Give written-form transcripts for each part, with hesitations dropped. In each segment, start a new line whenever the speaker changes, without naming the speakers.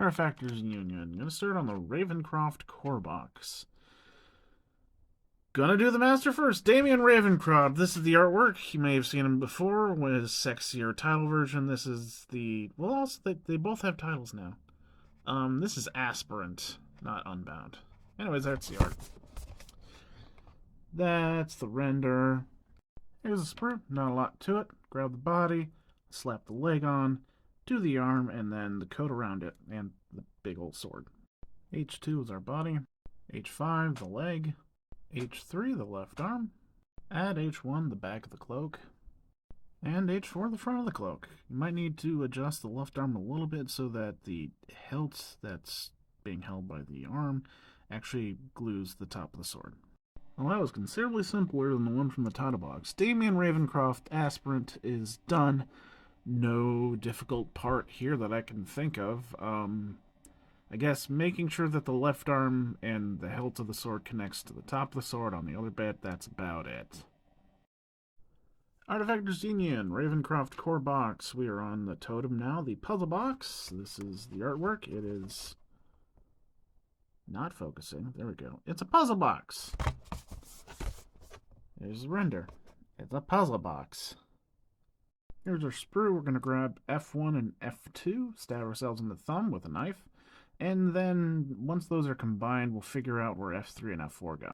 Artefactors Union. I'm going to start on the Ravencroft core box. Gonna do the master first. Damien Ravencroft. This is the artwork. You may have seen him before with his sexier title version. This is the... Well, also, they both have titles now. This is Aspirant, not Unbound. Anyways, that's the art. That's the render. Here's the sprue. Not a lot to it. Grab the body, slap the leg on, do the arm, and then the coat around it, and the big old sword. H2 is our body. H5, the leg. H3, the left arm. Add H1, the back of the cloak. And H4, the front of the cloak. You might need to adjust the left arm a little bit so that the hilt that's being held by the arm actually glues the top of the sword. Well, that was considerably simpler than the one from the title box. Damien Ravencroft Aspirant is done. No difficult part here that I can think of. I guess making sure that the left arm and the hilt of the sword connects to the top of the sword on the other bit, that's about it. Artefactors Union, Ravencroft core box. We are on the totem now, the puzzle box. This is the artwork. It is not focusing. There we go. It's a puzzle box. Here's the render. It's a puzzle box. Here's our sprue. We're going to grab F1 and F2, stab ourselves in the thumb with a knife, and then once those are combined, we'll figure out where F3 and F4 go.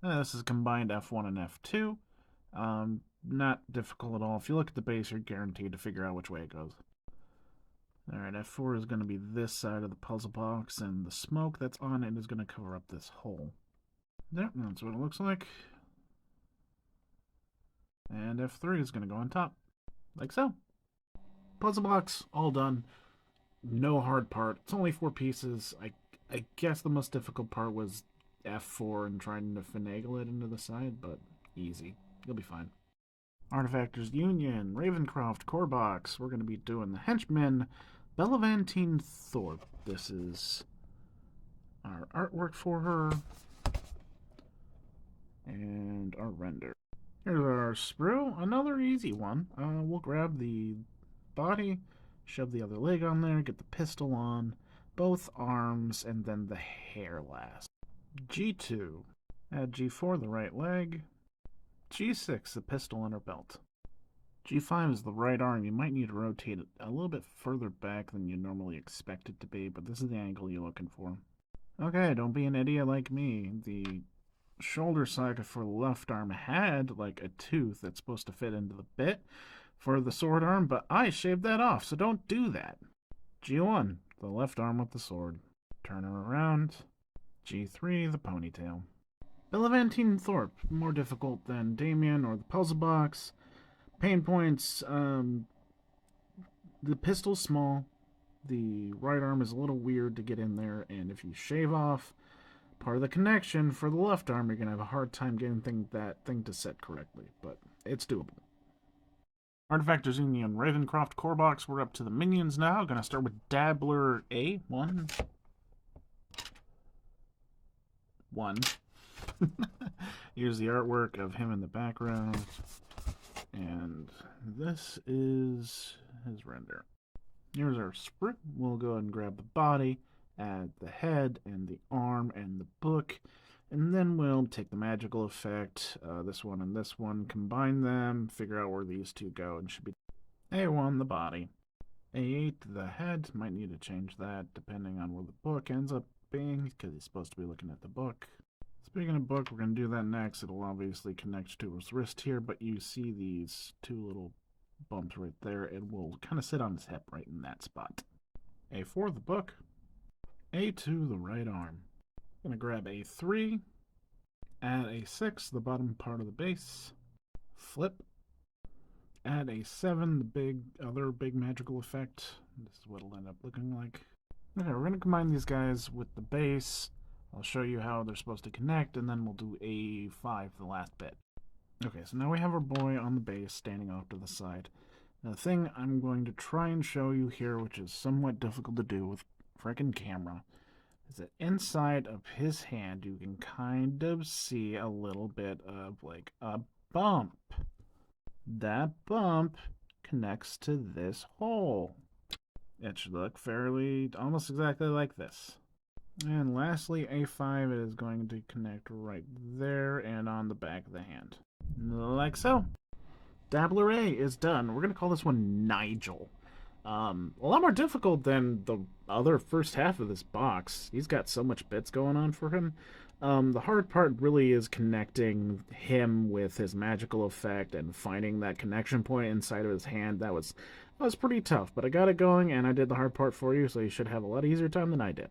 This is combined F1 and F2. Not difficult at all. If you look at the base, you're guaranteed to figure out which way it goes. Alright, F4 is going to be this side of the puzzle box, and the smoke that's on it is going to cover up this hole. There, that's what it looks like. And F3 is going to go on top, like so. Puzzle box, all done. No hard part. It's only 4 pieces. I guess the most difficult part was F4 and trying to finagle it into the side, but easy. You'll be fine. Artefactors Union, Ravencroft core box. We're going to be doing the henchman, Bellaventine Thorpe. This is our artwork for her and our render. Here's our sprue, another easy one. We'll grab the body, shove the other leg on there, get the pistol on, both arms, and then the hair last. G2, add G4, the right leg. G6, the pistol on her belt. G5 is the right arm. You might need to rotate it a little bit further back than you normally expect it to be, but this is the angle you're looking for. Okay, don't be an idiot like me. The shoulder socket for the left arm had like a tooth that's supposed to fit into the bit for the sword arm, but I shaved that off, so don't do that. G1, the left arm with the sword. Turn her around. G3, the ponytail. Bellaventine Thorpe, more difficult than Damien or the puzzle box. Pain points, the pistol's small, the right arm is a little weird to get in there, and if you shave off part of the connection for the left arm, you're going to have a hard time getting that thing to set correctly, but it's doable. Artefactors Union, Ravencroft core box. We're up to the minions now. Going to start with Dabbler A1. Here's the artwork of him in the background. And this is his render. Here's our sprue. We'll go ahead and grab the body, add the head and the arm and the book, and then we'll take the magical effect, this one and this one, combine them, figure out where these two go, and should be A1, the body. A8, the head. Might need to change that depending on where the book ends up being, because he's supposed to be looking at the book. Speaking of book, we're going to do that next. It'll obviously connect to his wrist here, but you see these 2 little bumps right there. It will kind of sit on his hip right in that spot. A4, the book. A2, the right arm. I'm going to grab A3, add A6, the bottom part of the base. Flip. Add A7, the other big magical effect. This is what it'll end up looking like. Okay, we're going to combine these guys with the base. I'll show you how they're supposed to connect, and then we'll do A5, the last bit. Okay, so now we have our boy on the base standing off to the side. Now, the thing I'm going to try and show you here, which is somewhat difficult to do with frickin' camera, is that inside of his hand you can kind of see a little bit of like a bump. That bump connects to this hole. it should look fairly, almost exactly like this. And lastly, A5 is going to connect right there and on the back of the hand. Like so. Dabbler A is done. We're going to call this one Nigel. A lot more difficult than the other first half of this box. He's got so much bits going on for him. The hard part really is connecting him with his magical effect and finding that connection point inside of his hand. That was pretty tough, but I got it going and I did the hard part for you, so you should have a lot easier time than I did.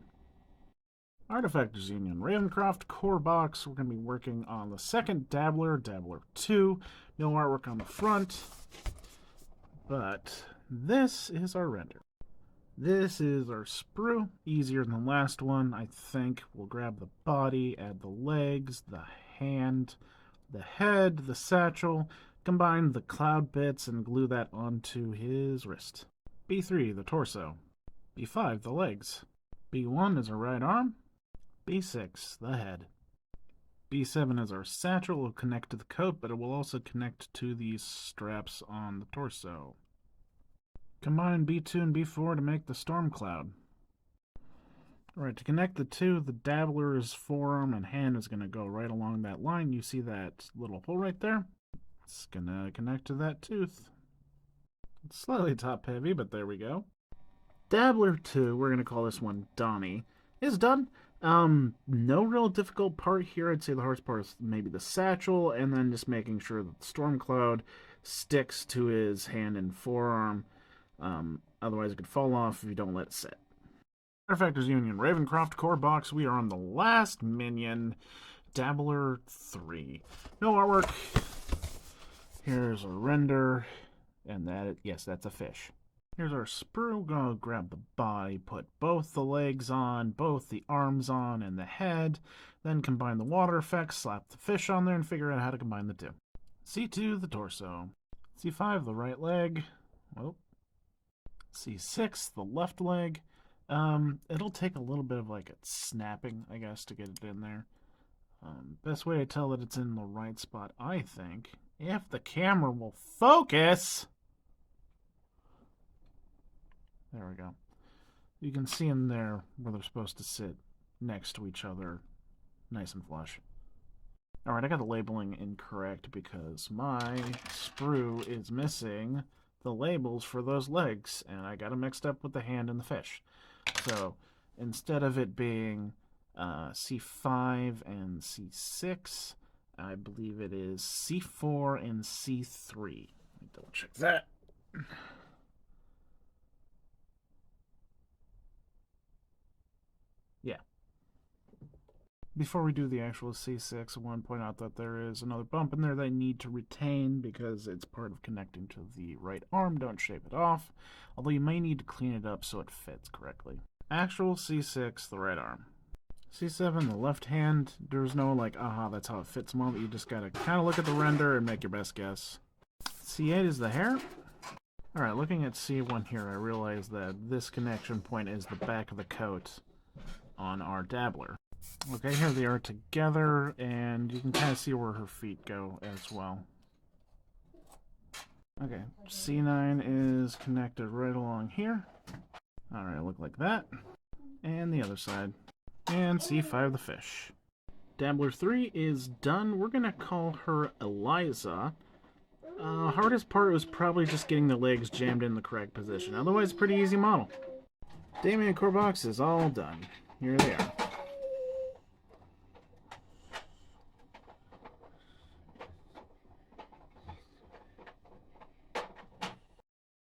Artefactors Damien Ravencroft core box. We're going to be working on the second Dabbler, Dabbler 2. No artwork on the front, but this is our render. This is our sprue. Easier than the last one, I think. We'll grab the body, add the legs, the hand, the head, the satchel, combine the cloud bits, and glue that onto his wrist. B3, the torso. B5, the legs. B1 is our right arm. B6, the head. B7 is our satchel. It will connect to the coat, but it will also connect to these straps on the torso. Combine B2 and B4 to make the storm cloud. Alright, to connect the two, the Dabbler's forearm and hand is going to go right along that line. You see that little hole right there? It's going to connect to that tooth. It's slightly top heavy, but there we go. Dabbler 2, we're going to call this one Donnie, is done. No real difficult part here. I'd say the hardest part is maybe the satchel, and then just making sure that the storm cloud sticks to his hand and forearm. Otherwise it could fall off if you don't let it sit. Artefactors Union Ravencroft core box. We are on the last minion, Dabbler 3. No artwork. Here's a render, and yes, that's a fish. Here's our sprue. We're going to grab the body, put both the legs on, both the arms on, and the head. Then combine the water effects, slap the fish on there, and figure out how to combine the two. C2, the torso. C5, the right leg. Oh. C6, the left leg. It'll take a little bit of like a snapping, I guess, to get it in there. Best way to tell that it's in the right spot, I think, if the camera will focus. There we go. You can see them there where they're supposed to sit next to each other, nice and flush. Alright, I got the labeling incorrect because my sprue is missing the labels for those legs, and I got them mixed up with the hand and the fish. So, instead of it being C5 and C6, I believe it is C4 and C3. Let me double check that. Yeah. Before we do the actual C6, I want to point out that there is another bump in there that I need to retain because it's part of connecting to the right arm. Don't shape it off, although you may need to clean it up so it fits correctly. Actual C6, the right arm. C7, the left hand. There's no like, aha, that's how it fits moment. You just gotta kind of look at the render and make your best guess. C8 is the hair. Alright, looking at C1 here, I realize that this connection point is the back of the coat on our Dabbler. Okay, here they are together, and you can kind of see where her feet go as well. Okay, C9 is connected right along here. Alright, look like that. And the other side. And C5, the fish. Dabbler 3 is done. We're going to call her Eliza. Hardest part was probably just getting the legs jammed in the correct position. Otherwise, pretty easy model. Damien core box is all done. Here they are.